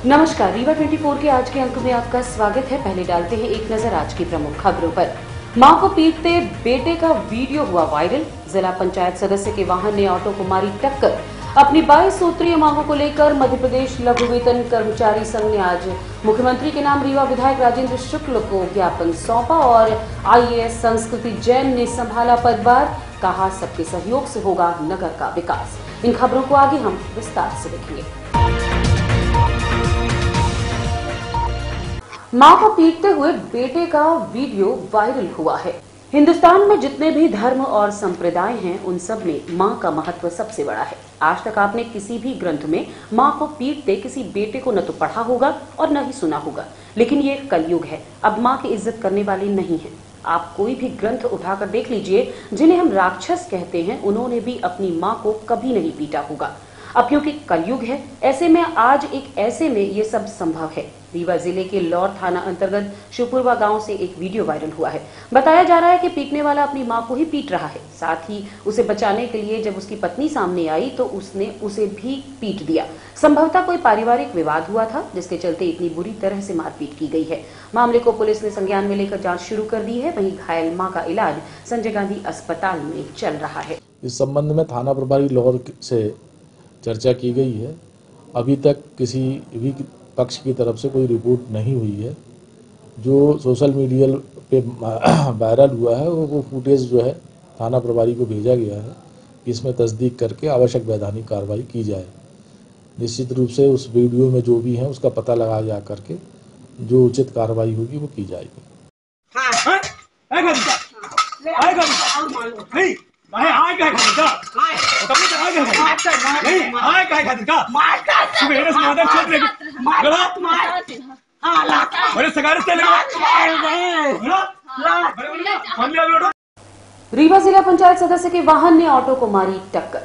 नमस्कार, रीवा 24 के आज के अंक में आपका स्वागत है। पहले डालते हैं एक नजर आज की प्रमुख खबरों पर। मां को पीटते बेटे का वीडियो हुआ वायरल। जिला पंचायत सदस्य के वाहन ने ऑटो को मारी टक्कर। अपनी 22 सूत्रीय मांगों को लेकर मध्य प्रदेश लघु वेतन कर्मचारी संघ ने आज मुख्यमंत्री के नाम रीवा विधायक राजेंद्र शुक्ल को ज्ञापन सौंपा और IAS संस्कृति जैन ने संभाला पदभार। कहा, सबके सहयोग से होगा नगर का विकास। इन खबरों को आगे हम विस्तार से देखेंगे। मां को पीटते हुए बेटे का वीडियो वायरल हुआ है। हिंदुस्तान में जितने भी धर्म और संप्रदाय हैं, उन सब में मां का महत्व सबसे बड़ा है। आज तक आपने किसी भी ग्रंथ में मां को पीटते किसी बेटे को न तो पढ़ा होगा और न ही सुना होगा। लेकिन ये कलयुग है, अब मां की इज्जत करने वाले नहीं है। आप कोई भी ग्रंथ उठाकर देख लीजिए, जिन्हें हम राक्षस कहते हैं, उन्होंने भी अपनी मां को कभी नहीं पीटा होगा। अब क्योंकि कलयुग है, ऐसे में आज ऐसे में ये सब संभव है। रीवा जिले के लौर थाना अंतर्गत शिवपुरवा गांव से एक वीडियो वायरल हुआ है। बताया जा रहा है कि पीटने वाला अपनी मां को ही पीट रहा है। साथ ही उसे बचाने के लिए जब उसकी पत्नी सामने आई तो उसने उसे भी पीट दिया। संभवतः कोई पारिवारिक विवाद हुआ था, जिसके चलते इतनी बुरी तरह से मारपीट की गई है। मामले को पुलिस ने संज्ञान में लेकर जांच शुरू कर दी है। वहीं घायल मां का इलाज संजय गांधी अस्पताल में चल रहा है। इस संबंध में थाना प्रभारी लौर से चर्चा की गई है। अभी तक किसी भी पक्ष की तरफ से कोई रिपोर्ट नहीं हुई है। जो सोशल मीडिया पे वायरल हुआ है वो फुटेज जो है थाना प्रभारी को भेजा गया है। इसमें तस्दीक करके आवश्यक वैधानिक कार्रवाई की जाए। निश्चित रूप से उस वीडियो में जो भी है उसका पता लगाया जा करके जो उचित कार्रवाई होगी वो की जाएगी। रीवा जिला पंचायत सदस्य के वाहन ने ऑटो को मारी टक्कर।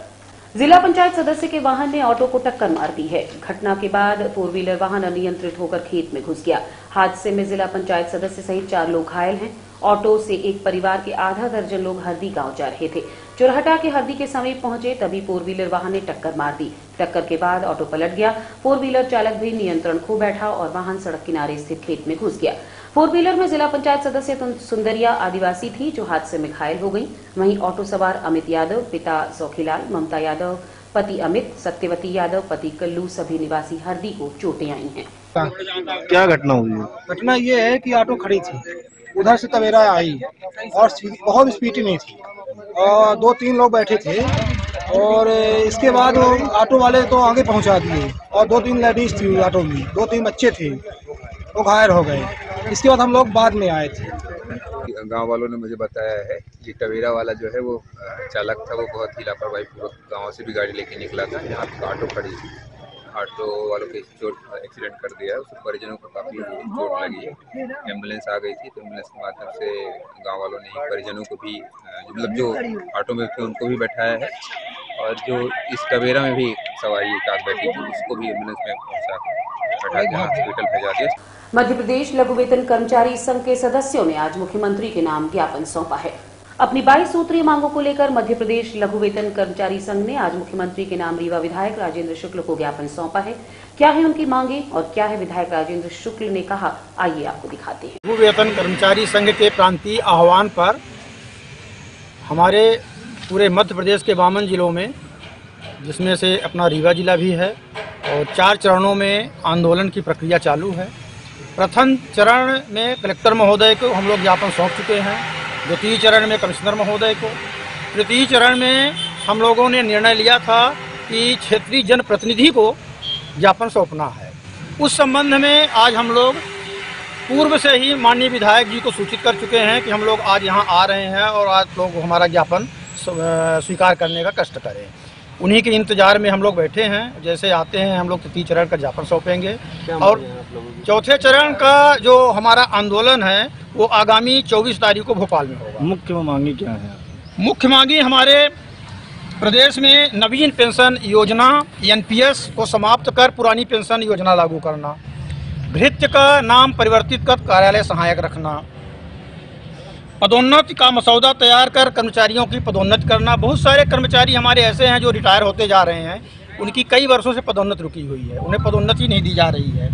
जिला पंचायत सदस्य के वाहन ने ऑटो को टक्कर मार दी है। घटना के बाद 4 व्हीलर वाहन अनियंत्रित होकर खेत में घुस गया। हादसे में जिला पंचायत सदस्य सहित 4 लोग घायल हैं। ऑटो से एक परिवार के आधा दर्जन लोग हरदी गांव जा रहे थे। चुरहटा के हरदी के समीप पहुंचे तभी 4 व्हीलर वाहन ने टक्कर मार दी। टक्कर के बाद ऑटो पलट गया। 4 व्हीलर चालक भी नियंत्रण खो बैठा और वाहन सड़क किनारे स्थित खेत में घुस गया। 4 व्हीलर में जिला पंचायत सदस्य सुंदरिया आदिवासी थी, जो हादसे में घायल हो गई। वहीं ऑटो सवार अमित यादव, पिता सौखीलाल, ममता यादव, पति अमित, सत्यवती यादव, पति कल्लू, सभी निवासी हरदी को चोटें आई हैं। क्या घटना हुई है? घटना ये है कि ऑटो खड़ी थी, उधर से तवेरा आई और बहुत स्पीड में थी और 2-3 लोग बैठे थे और इसके बाद ऑटो वाले तो आगे पहुंचा दिए और 2-3 लेडीज थी ऑटो में, 2-3 बच्चे थे, वो घायल हो गए। इसके बाद हम लोग बाद में आए थे। गांव वालों ने मुझे बताया है कि टवेरा वाला जो है वो चालक था, वो बहुत ही लापरवाही पूर्वक गाँव से भी गाड़ी लेके निकला था। यहाँ पे ऑटो खड़ी थी, ऑटो वालों के एक्सीडेंट कर दिया है। उसके परिजनों को काफ़ी चोट लगी है। एम्बुलेंस आ गई थी तो एम्बुलेंस के माध्यम से गांव वालों ने परिजनों को भी, मतलब जो ऑटो में थे उनको भी बैठाया है और जो इस टवेरा में भी सवारी एक आध बैठी थी उसको भी एम्बुलेंस में बैठा के हॉस्पिटल भेजा दिया। मध्य प्रदेश लघु वेतन कर्मचारी संघ के सदस्यों ने आज मुख्यमंत्री के नाम ज्ञापन सौंपा है। अपनी 22 सूत्रीय मांगों को लेकर मध्य प्रदेश लघु वेतन कर्मचारी संघ ने आज मुख्यमंत्री के नाम रीवा विधायक राजेंद्र शुक्ल को ज्ञापन सौंपा है। क्या है उनकी मांगे और क्या है विधायक राजेंद्र शुक्ल ने कहा, आइए आपको दिखाते हैं। लघु वेतन कर्मचारी संघ के प्रांतीय आह्वान पर हमारे पूरे मध्य प्रदेश के 52 जिलों में, जिसमें से अपना रीवा जिला भी है, और 4 चरणों में आंदोलन की प्रक्रिया चालू है। प्रथम चरण में कलेक्टर महोदय को हम लोग ज्ञापन सौंप चुके हैं, द्वितीय चरण में कमिश्नर महोदय को, तृतीय चरण में हम लोगों ने निर्णय लिया था कि क्षेत्रीय जनप्रतिनिधि को ज्ञापन सौंपना है। उस संबंध में आज हम लोग पूर्व से ही माननीय विधायक जी को सूचित कर चुके हैं कि हम लोग आज यहाँ आ रहे हैं और आज लोग हमारा ज्ञापन स्वीकार करने का कष्ट करें। उन्हीं के इंतजार में हम लोग बैठे हैं। जैसे आते हैं हम लोग तृतीय चरण का ज्ञापन सौंपेंगे और चौथे चरण का जो हमारा आंदोलन है वो आगामी 24 तारीख को भोपाल में होगा। मुख्य मांगी क्या है? मुख्य मांगी हमारे प्रदेश में नवीन पेंशन योजना NPS को समाप्त कर पुरानी पेंशन योजना लागू करना, भृत्य का नाम परिवर्तित कर कार्यालय सहायक रखना, पदोन्नति का मसौदा तैयार कर कर्मचारियों की पदोन्नति करना। बहुत सारे कर्मचारी हमारे ऐसे हैं जो रिटायर होते जा रहे हैं, उनकी कई वर्षों से पदोन्नति रुकी हुई है, उन्हें पदोन्नति नहीं दी जा रही है।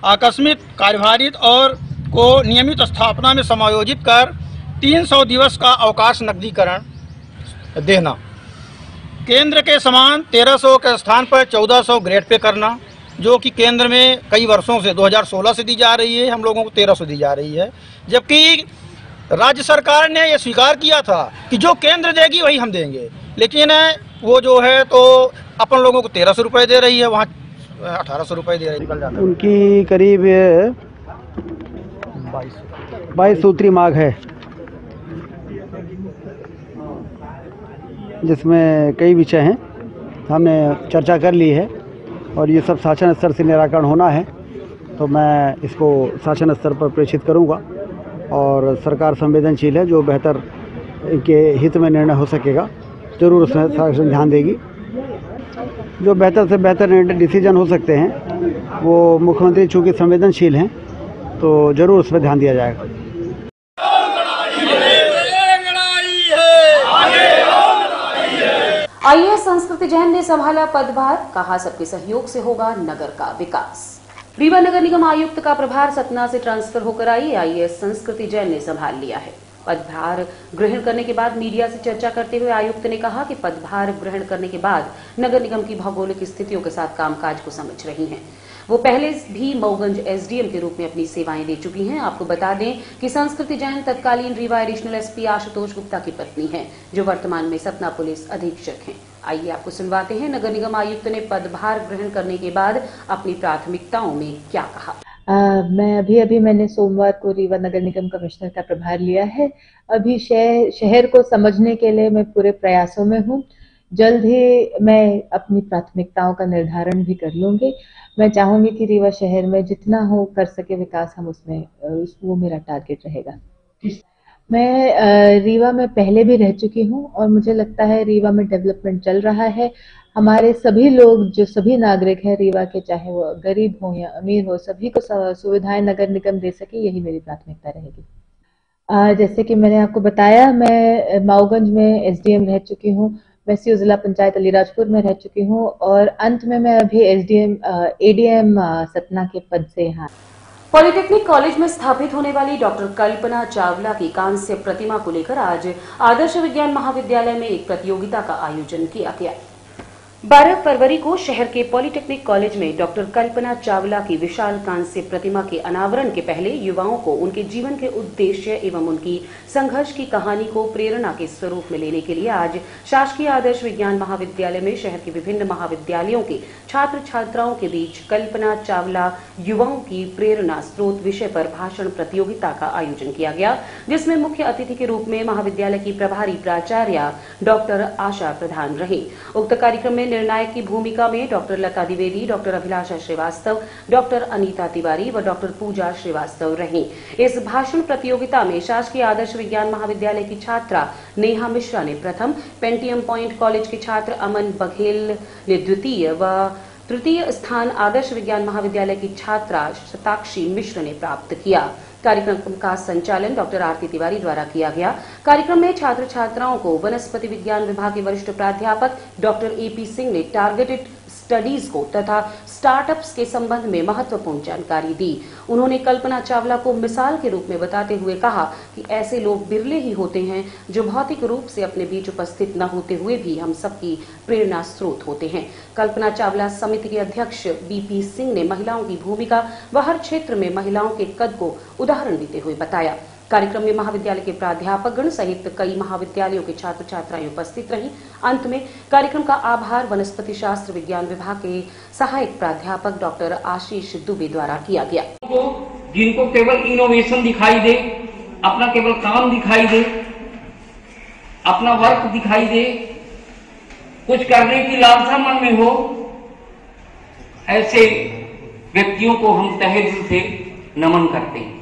आकस्मिक कार्यभारित और को नियमित स्थापना में समायोजित कर 300 दिवस का अवकाश नकदीकरण देना, केंद्र के समान 1300 के स्थान पर 1400 ग्रेड पे करना, जो कि केंद्र में कई वर्षों से 2016 से दी जा रही है, हम लोगों को 1300 दी जा रही है। जबकि राज्य सरकार ने यह स्वीकार किया था कि जो केंद्र देगी वही हम देंगे, लेकिन वो जो है तो अपन लोगों को 1300 रुपये दे रही है, वहाँ 1800 रुपये दे रही है। उनकी करीब 22 सूत्री मांग है, जिसमें कई विषय हैं, हमने चर्चा कर ली है और ये सब शासन स्तर से निराकरण होना है, तो मैं इसको शासन स्तर पर प्रेषित करूंगा और सरकार संवेदनशील है, जो बेहतर इनके हित में निर्णय हो सकेगा जरूर उसमें शासन ध्यान देगी। जो बेहतर से बेहतर डिसीजन हो सकते हैं वो मुख्यमंत्री चूँकि संवेदनशील हैं तो जरूर उस पर ध्यान दिया जाएगा। आईएएस संस्कृति जैन ने संभाला पदभार, कहा सबके सहयोग से होगा नगर का विकास। रीवा नगर निगम आयुक्त का प्रभार सतना से ट्रांसफर होकर आई आईएएस संस्कृति जैन ने संभाल लिया है। पदभार ग्रहण करने के बाद मीडिया से चर्चा करते हुए आयुक्त ने कहा कि पदभार ग्रहण करने के बाद नगर निगम की भौगोलिक स्थितियों के साथ कामकाज को समझ रही हैं। वो पहले भी मऊगंज एसडीएम के रूप में अपनी सेवाएं दे चुकी हैं। आपको बता दें कि संस्कृति जैन तत्कालीन रीवा एडिशनल एसपी आशुतोष गुप्ता की पत्नी हैं, जो वर्तमान में सतना पुलिस अधीक्षक हैं। आइए आपको सुनवाते हैं नगर निगम आयुक्त ने पदभार ग्रहण करने के बाद अपनी प्राथमिकताओं में क्या कहा। मैं अभी मैंने सोमवार को रीवा नगर निगम कमिश्नर का प्रभार लिया है। अभी शहर को समझने के लिए मैं पूरे प्रयासों में हूँ। जल्द ही मैं अपनी प्राथमिकताओं का निर्धारण भी कर लूंगी। मैं चाहूंगी कि रीवा शहर में जितना हो कर सके विकास, हम उसमें वो मेरा टारगेट रहेगा। मैं रीवा में पहले भी रह चुकी हूँ और मुझे लगता है रीवा में डेवलपमेंट चल रहा है। हमारे सभी लोग, जो सभी नागरिक हैं रीवा के, चाहे वो गरीब हो या अमीर हो, सभी को सुविधाएं नगर निगम दे सके, यही मेरी प्राथमिकता रहेगी। जैसे कि मैंने आपको बताया, मैं मऊगंज में एसडीएम रह चुकी हूँ, मैं सीओ जिला पंचायत अलीराजपुर में रह चुकी हूँ और अंत में मैं अभी एडीएम सतना के पद से यहाँ। पॉलिटेक्निक कॉलेज में स्थापित होने वाली डॉक्टर कल्पना चावला की कांस्य प्रतिमा को लेकर आज आदर्श विज्ञान महाविद्यालय में एक प्रतियोगिता का आयोजन किया गया। 12 फरवरी को शहर के पॉलिटेक्निक कॉलेज में डॉक्टर कल्पना चावला की विशाल कांस्य प्रतिमा के अनावरण के पहले युवाओं को उनके जीवन के उद्देश्य एवं उनकी संघर्ष की कहानी को प्रेरणा के स्वरूप में लेने के लिए आज शासकीय आदर्श विज्ञान महाविद्यालय में शहर के विभिन्न महाविद्यालयों के छात्र छात्राओं के बीच कल्पना चावला युवाओं की प्रेरणा स्रोत विषय पर भाषण प्रतियोगिता का आयोजन किया गया, जिसमें मुख्य अतिथि के रूप में महाविद्यालय की प्रभारी प्राचार्य डॉक्टर आशा प्रधान रही। उक्त कार्यक्रम में निर्णायक की भूमिका में डॉक्टर लता द्विवेदी, डॉक्टर अभिलाषा श्रीवास्तव, डॉक्टर अनीता तिवारी व डॉक्टर पूजा श्रीवास्तव रहीं। इस भाषण प्रतियोगिता में शासकीय आदर्श विज्ञान महाविद्यालय की छात्रा नेहा मिश्रा ने प्रथम, पेंटियम पॉइंट कॉलेज के छात्र अमन बघेल ने द्वितीय व तृतीय स्थान आदर्श विज्ञान महाविद्यालय की छात्रा शताक्षी मिश्र ने प्राप्त किया। कार्यक्रम का संचालन डॉक्टर आरती तिवारी द्वारा किया गया। कार्यक्रम में छात्र छात्राओं को वनस्पति विज्ञान विभाग के वरिष्ठ प्राध्यापक डॉक्टर एपी सिंह ने टारगेटेड स्टडीज को तथा स्टार्टअप्स के संबंध में महत्वपूर्ण जानकारी दी। उन्होंने कल्पना चावला को मिसाल के रूप में बताते हुए कहा कि ऐसे लोग बिरले ही होते हैं जो भौतिक रूप से अपने बीच उपस्थित न होते हुए भी हम सबकी प्रेरणा स्रोत होते हैं। कल्पना चावला समिति के अध्यक्ष बीपी सिंह ने महिलाओं की भूमिका व हर क्षेत्र में महिलाओं के कद को उदाहरण देते हुए बताया। कार्यक्रम में महाविद्यालय के प्राध्यापकगण सहित कई महाविद्यालयों के छात्र छात्राएं उपस्थित रहीं। अंत में कार्यक्रम का आभार वनस्पति शास्त्र विज्ञान विभाग के सहायक प्राध्यापक डॉक्टर आशीष दुबे द्वारा किया गया। जिनको केवल इनोवेशन दिखाई दे, अपना केवल काम दिखाई दे, अपना वर्क दिखाई दे, कुछ करने की लालसा मन में हो, ऐसे व्यक्तियों को हम तहे दिल से नमन करते हैं।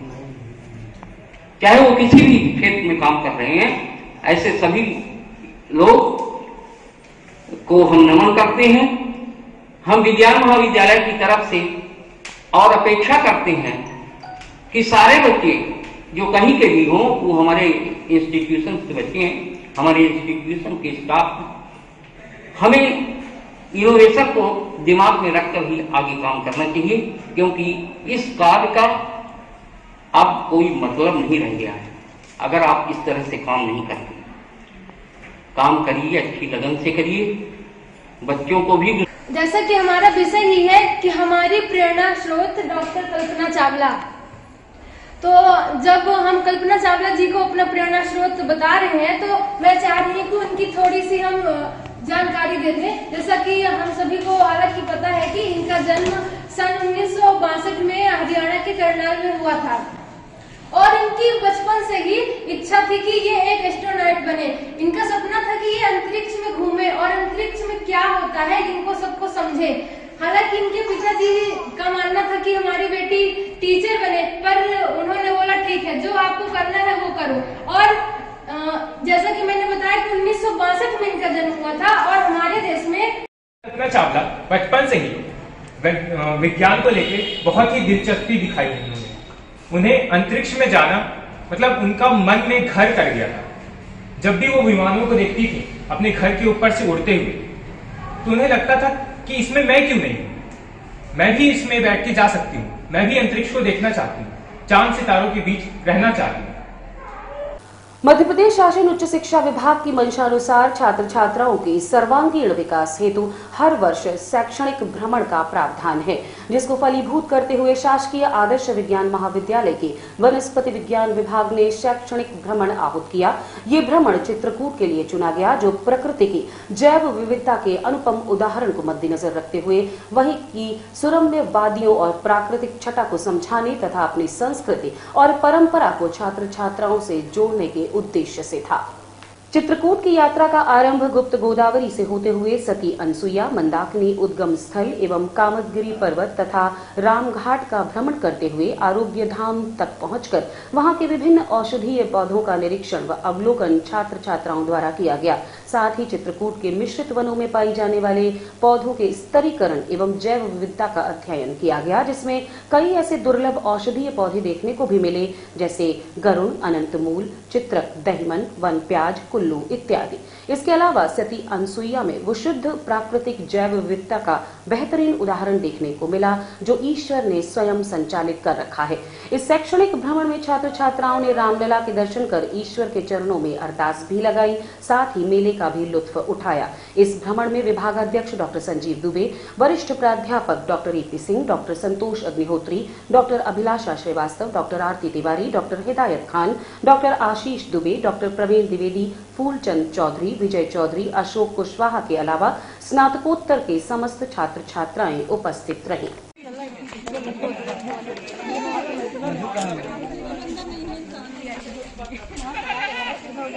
चाहे वो किसी भी क्षेत्र में काम कर रहे हैं, ऐसे सभी लोग को हम नमन करते हैं। हम विज्ञान महाविद्यालय की तरफ से और अपेक्षा करते हैं कि सारे बच्चे जो कहीं के भी हों, वो हमारे इंस्टीट्यूशन के बच्चे हैं, हमारे इंस्टीट्यूशन के स्टाफ, हमें इनोवेशन को दिमाग में रखकर ही आगे काम करना चाहिए, क्योंकि इस कार्य का अब कोई मतलब नहीं रह गया है अगर आप इस तरह से काम नहीं करते। काम करिए, अच्छी लगन से करिए, बच्चों को भी। जैसा कि हमारा विषय ही है कि हमारी प्रेरणा स्रोत डॉक्टर कल्पना चावला, तो जब हम कल्पना चावला जी को अपना प्रेरणा स्रोत बता रहे हैं तो मैं चाह रही हूँ कि उनकी थोड़ी सी हम जानकारी दे दें। जैसा कि हम सभी को हालांकि पता है कि इनका जन्म सन 1962 में हरियाणा के करनाल में हुआ था और इनकी बचपन से ही इच्छा थी कि ये एक एस्ट्रोनॉट बने। इनका सपना था कि ये अंतरिक्ष में घूमे और अंतरिक्ष में क्या होता है इनको सबको समझे। हालांकि इनके पिताजी का मानना था कि हमारी बेटी टीचर बने, पर उन्होंने बोला ठीक है, जो आपको करना है वो करो। और जैसा कि मैंने बताया कि 1962 में इनका जन्म हुआ था और हमारे देश में कल्पना चावला बचपन से ही विज्ञान को लेके बहुत ही दिलचस्पी दिखाई उन्होंने। उन्हें अंतरिक्ष में जाना मतलब उनका मन में घर कर गया था। जब भी वो विमानों को देखती थी अपने घर के ऊपर से उड़ते हुए, तो उन्हें लगता था कि इसमें मैं क्यों नहीं, मैं भी इसमें बैठ के जा सकती हूँ, मैं भी अंतरिक्ष को देखना चाहती हूँ, चांद सितारों के बीच रहना चाहती हूँ। मध्य प्रदेश शासन उच्च शिक्षा विभाग की मंशानुसार छात्र छात्राओं के सर्वांगीण विकास हेतु हर वर्ष शैक्षणिक भ्रमण का प्रावधान है, जिसको फलीभूत करते हुए शासकीय आदर्श विज्ञान महाविद्यालय के वनस्पति विज्ञान विभाग ने शैक्षणिक भ्रमण आहूत किया। ये भ्रमण चित्रकूट के लिए चुना गया, जो प्रकृति की जैव विविधता के अनुपम उदाहरण को मद्देनजर रखते हुए वहीं की सुरम्य वादियों और प्राकृतिक छटा को समझाने तथा अपनी संस्कृति और परंपरा को छात्र छात्राओं से जोड़ने के उद्देश्य से था। चित्रकूट की यात्रा का आरंभ गुप्त गोदावरी से होते हुए सती अनसुईया, मंदाकिनी उद्गम स्थल एवं कामदगिरी पर्वत तथा रामघाट का भ्रमण करते हुए आरोग्य धाम तक पहुंचकर वहां के विभिन्न औषधीय पौधों का निरीक्षण व अवलोकन छात्र छात्राओं द्वारा किया गया। साथ ही चित्रकूट के मिश्रित वनों में पाई जाने वाले पौधों के स्तरीकरण एवं जैव विविधता का अध्ययन किया गया, जिसमें कई ऐसे दुर्लभ औषधीय पौधे देखने को भी मिले, जैसे गरुण, अनंतमूल, चित्रक, दहीमन, वन प्याज, कुल्लू इत्यादि। इसके अलावा सती अनसुईया में विशुद्ध प्राकृतिक जैव विविधता का बेहतरीन उदाहरण देखने को मिला, जो ईश्वर ने स्वयं संचालित कर रखा है। इस शैक्षणिक भ्रमण में छात्र छात्राओं ने रामलला के दर्शन कर ईश्वर के चरणों में अरदास भी लगाई, साथ ही मेले का भी लुत्फ उठाया। इस भ्रमण में विभागाध्यक्ष डॉक्टर संजीव दुबे, वरिष्ठ प्राध्यापक डॉक्टर ईपी सिंह, डॉक्टर संतोष अग्निहोत्री, डॉक्टर अभिलाषा श्रीवास्तव, डॉक्टर आरती तिवारी, डॉक्टर हिदायत खान, डॉक्टर आशीष दुबे, डॉक्टर प्रवीण द्विवेदी, फूलचंद चौधरी, विजय चौधरी, अशोक कुशवाहा के अलावा स्नातकोत्तर के समस्त छात्र छात्राएं उपस्थित रही।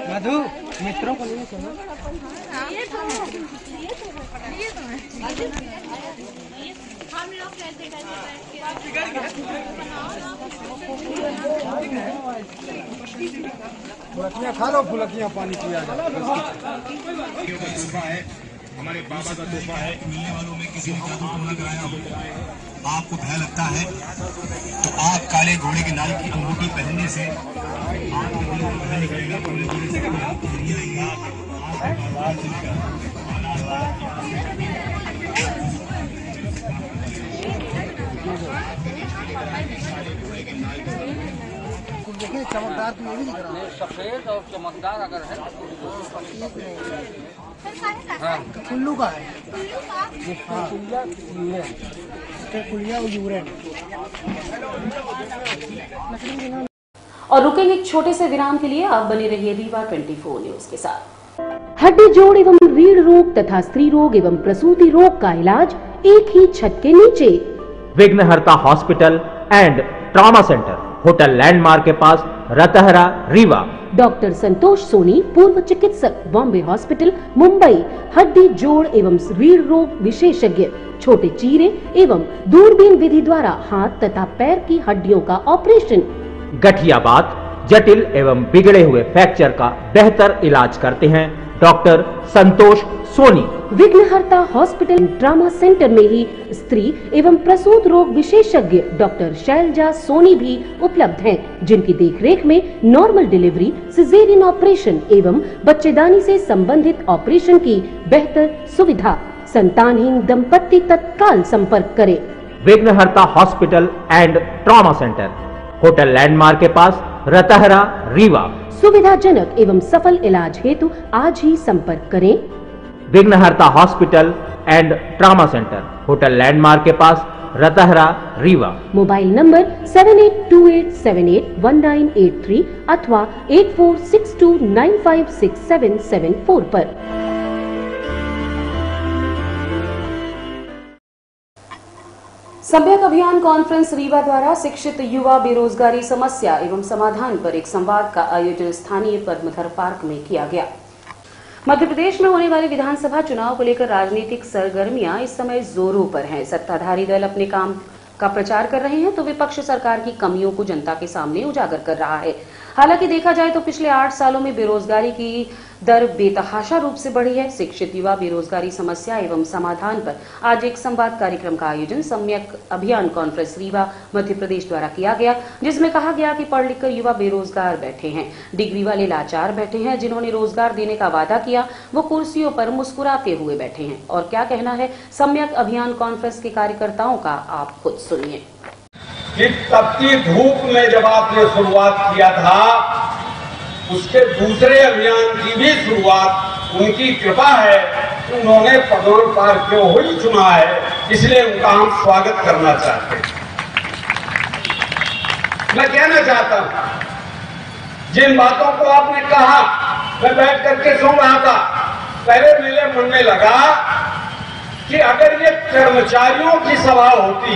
मधु मित्रों को लिए चलो। हम लोग कैसे फुलकियाँ खा लो, फुलकियाँ पानी पिया हमारे बाबा का तोहफा है। मिलने वालों में किसी ने जादू टोना कराया हो, आपको भय लगता है तो आप काले घोड़े के नाल की अंगूठी पहनने से आपके दिल में भय निकलेगा। पूरे पूरे से देखिए चमकदार तो नहीं दिख रहा, सफेद और चमकदार अगर है कुल्लू का है, कुलिया यूरेन। और रुकेंगे एक छोटे से विराम के लिए। आप बने रहिए रीवा 24 न्यूज के साथ। हड्डी जोड़ एवं रीढ़ रोग तथा स्त्री रोग एवं प्रसूति रोग का इलाज एक ही छत के नीचे। विघ्नहर्ता hospital and trauma centre, hotel landmark के पास, रतहरा, रीवा। डॉक्टर संतोष सोनी, पूर्व चिकित्सक, बॉम्बे हॉस्पिटल, मुंबई। हड्डी जोड़ एवं रीढ़ रोग विशेषज्ञ, छोटे चीरे एवं दूरबीन विधि द्वारा हाथ तथा पैर की हड्डियों का ऑपरेशन। गठियाबात, जटिल एवं बिगड़े हुए फ्रैक्चर का बेहतर इलाज करते हैं डॉक्टर संतोष सोनी। विघ्नहर्ता हॉस्पिटल ट्रॉमा सेंटर में ही स्त्री एवं प्रसूत रोग विशेषज्ञ डॉक्टर शैलजा सोनी भी उपलब्ध हैं, जिनकी देखरेख में नॉर्मल डिलीवरी, सिजेरियन ऑपरेशन एवं बच्चेदानी से संबंधित ऑपरेशन की बेहतर सुविधा। संतानहीन दंपत्ति तत्काल संपर्क करें। विघ्नहर्ता hospital and trauma centre, hotel landmark के पास, रतहरा, रीवा। सुविधाजनक एवं सफल इलाज हेतु आज ही संपर्क करें। विघ्नहर्ता hospital and trauma centre, hotel landmark के पास, रतहरा, रीवा। मोबाइल नंबर 7828781983 अथवा 8462956774 पर। सम्यक अभियान कॉन्फ्रेंस रीवा द्वारा शिक्षित युवा बेरोजगारी समस्या एवं समाधान पर एक संवाद का आयोजन स्थानीय पद्मधर पार्क में किया गया। मध्य प्रदेश में होने वाले विधानसभा चुनाव को लेकर राजनीतिक सरगर्मियां इस समय जोरों पर हैं। सत्ताधारी दल अपने काम का प्रचार कर रहे हैं तो विपक्ष सरकार की कमियों को जनता के सामने उजागर कर रहा है। हालांकि देखा जाए तो पिछले 8 सालों में बेरोजगारी की दर बेतहाशा रूप से बढ़ी है। शिक्षित युवा बेरोजगारी समस्या एवं समाधान पर आज एक संवाद कार्यक्रम का आयोजन सम्यक अभियान कॉन्फ्रेंस रीवा मध्य प्रदेश द्वारा किया गया, जिसमें कहा गया कि पढ़ लिखकर युवा बेरोजगार बैठे हैं, डिग्री वाले लाचार बैठे हैं, जिन्होंने रोजगार देने का वादा किया वो कुर्सियों पर मुस्कुराते हुए बैठे हैं। और क्या कहना है सम्यक अभियान कॉन्फ्रेंस के कार्यकर्ताओं का, आप खुद सुनिए। कि तपती धूप में जब आपने शुरुआत किया था, उसके दूसरे अभियान की भी शुरुआत उनकी कृपा है कि उन्होंने पदों पार क्यों हुई चुना है, इसलिए उनका हम स्वागत करना चाहते हैं। मैं कहना चाहता हूं, जिन बातों को आपने कहा मैं बैठ करके सुन रहा था, पहले मेरे मन में लगा कि अगर ये कर्मचारियों की सभा होती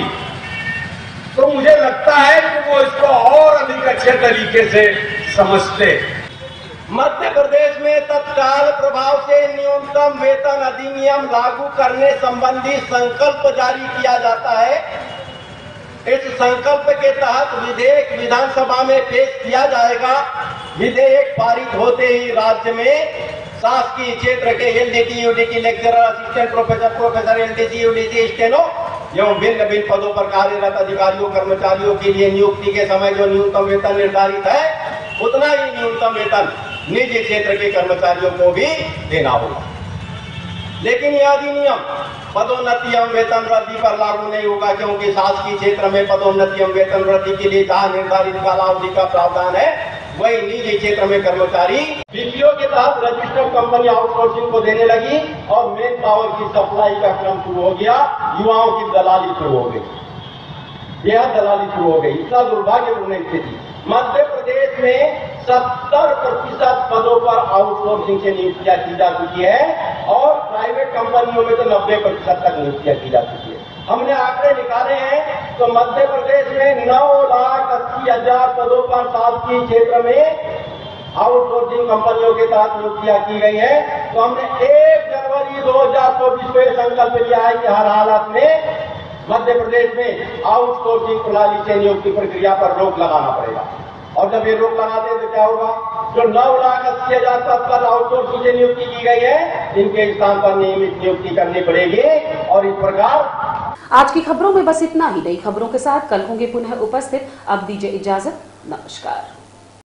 तो मुझे लगता है कि वो इसको और अधिक अच्छे तरीके से समझते। मध्य प्रदेश में तत्काल प्रभाव से न्यूनतम वेतन अधिनियम लागू करने संबंधी संकल्प जारी किया जाता है। इस संकल्प के तहत विधेयक विधानसभा में पेश किया जाएगा। विधेयक पारित होते ही राज्य में शासकीय क्षेत्र के LDT, Utd, lecturer, assistant professor, professor, LDC, UDC, steno एवं भिन्न भिन्न पदों पर कार्यरत अधिकारियों कर्मचारियों के लिए नियुक्ति के समय जो न्यूनतम वेतन निर्धारित है, उतना ही न्यूनतम वेतन निजी क्षेत्र के कर्मचारियों को भी देना होगा। लेकिन यह अधिनियम पदोन्नति एवं वेतन वृद्धि पर लागू नहीं होगा, क्योंकि शासकीय क्षेत्र में पदोन्नति एवं वेतन वृद्धि के लिए जहां निर्धारित कालावधि का प्रावधान है, वही निजी क्षेत्र में कर्मचारी बीपीओ के तहत रजिस्टर्ड कंपनी आउटसोर्सिंग को देने लगी और मेन पावर की सप्लाई का क्रम शुरू हो गया। युवाओं की दलाली शुरू हो गई, यह दलाली शुरू हो गई। इतना दुर्भाग्यपूर्ण स्थिति। मध्य प्रदेश में 70% पदों पर आउटसोर्सिंग से नियुक्तियां की जा चुकी है और प्राइवेट कंपनियों में तो 90% तक नियुक्तियां की जा चुकी है। हमने आंकड़े निकाले हैं तो मध्य प्रदेश में 9,80,000 पदों पर शासकीय क्षेत्र में आउटसोर्सिंग कंपनियों के तहत नियुक्तियां की गई है। तो हमने 1 जनवरी 2024 को यह संकल्प लिया है कि हर हालत में मध्य प्रदेश में आउटसोर्सिंग प्रणाली से नियुक्ति प्रक्रिया पर रोक लगाना पड़ेगा। और जब ये रोक लगाते हैं तो क्या होगा, जो 9,80,000 पद पर आउटसोर्सिंग से नियुक्ति की गई है, इनके स्थान पर नियमित नियुक्ति करनी पड़ेगी। और इस प्रकार आज की खबरों में बस इतना ही। नई खबरों के साथ कल होंगे पुनः उपस्थित। अब दीजिए इजाजत, नमस्कार।